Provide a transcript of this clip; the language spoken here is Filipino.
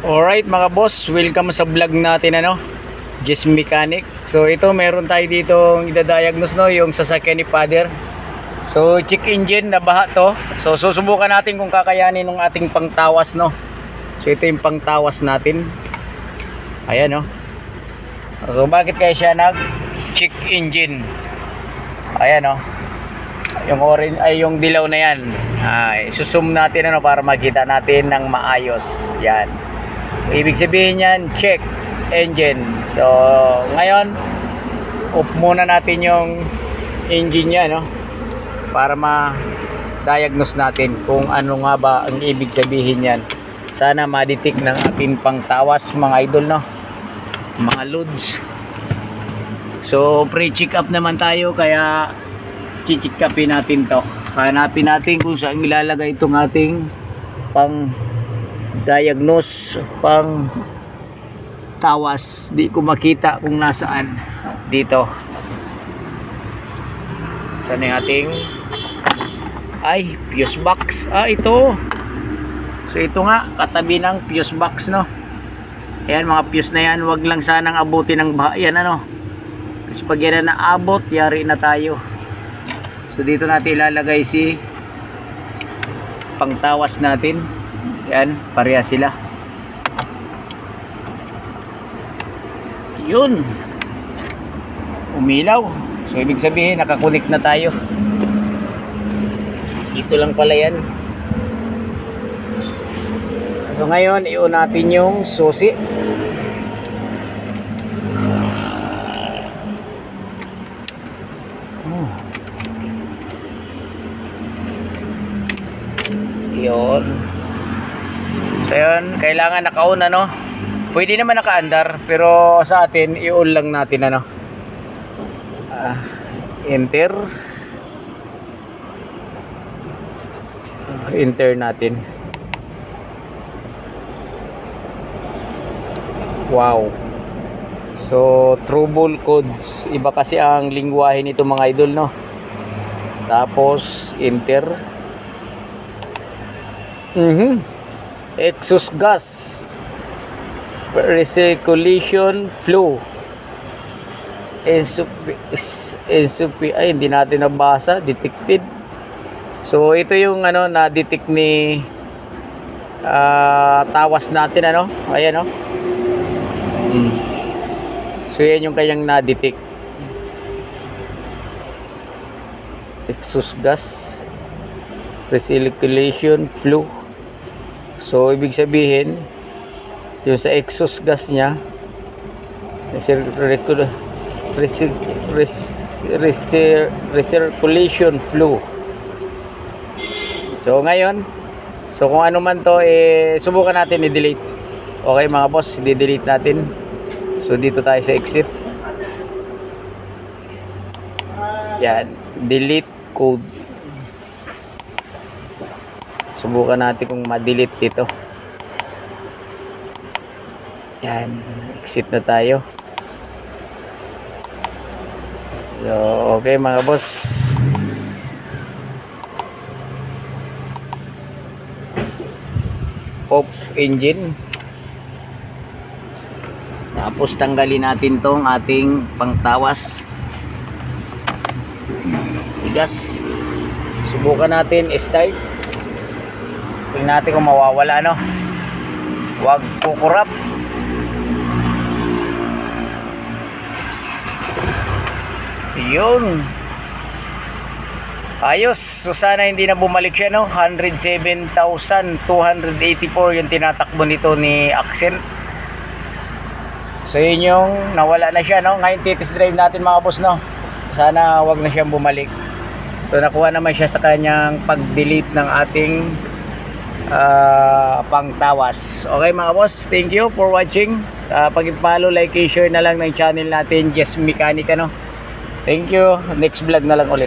Alright mga boss, welcome sa vlog natin Jess Mechanic. So ito meron tayo dito idadiagnose yung sasakyan ni Father. So check engine na baha to. So susubukan natin kung kakayanin ng ating pangtawas So ito yung pangtawas natin. Ayan So bakit kaya siya nag check engine? Ayan yung orange ay yung dilaw na yan. Susum natin para makita natin ng maayos. Yan. Ibig sabihin yan, check engine. So, ngayon, off muna natin yung engine niya, para ma-diagnose natin kung ano nga ba ang ibig sabihin yan. Sana ma-detect ng ating pangtawas, mga idol, mga loads. So, pre-check up naman tayo, kaya check upin natin to. Hanapin natin kung saan ilalagay itong ating pang diagnose, pang tawas. Di ko makita kung nasaan. Dito. Saan yung ating fuse box. Ito. So ito nga, katabi ng fuse box Ayan, mga fuse na yan, wag lang sanang abutin ng baha yan kasi pag yan na naabot, yari na tayo. So dito natin ilalagay si pangtawas natin. Yan, pareha sila. Yun. Umilaw. So ibig sabihin nakakunik na tayo. Dito lang pala yan. So ngayon i-on natin yung susi. Yun. So yun, kailangan naka-on Pwede naman naka-andar, pero sa atin i-on lang natin enter. Enter natin. Wow. So trouble codes, iba kasi ang lingwahe nito mga idol Tapos enter. Exhaust gas recirculation flow hindi natin nabasa. Detected. So ito yung na-detect ni tawas natin ayan So yan yung kanyang na-detect. Exhaust gas recirculation flow. So ibig sabihin yung sa exhaust gas niya recirculation flow. So ngayon, kung ano man to subukan natin i-delete. Okay mga boss, i-delete natin. So dito tayo sa exit. Yan, delete code. Subukan natin kung ma-delete dito. Yan, exit na tayo. So, okay mga boss. Off engine. Tapos tanggalin natin tong ating pangtawas. Gas. Subukan natin start. Tingnan natin kung mawawala Huwag kukurap. Yun. Ayos. So sana hindi na bumalik siya 107,284 yung tinatakbo nito ni Accent. So yun yung nawala na siya Ngayon titis drive natin mga boss Sana wag na siyang bumalik. So nakuha naman siya sa kanyang pag-delete ng ating pangtawas. Okay mga boss, thank you for watching. Pag-follow, like, share na lang ng channel natin, Jess Mechanic Thank you. Next vlog na lang ulit.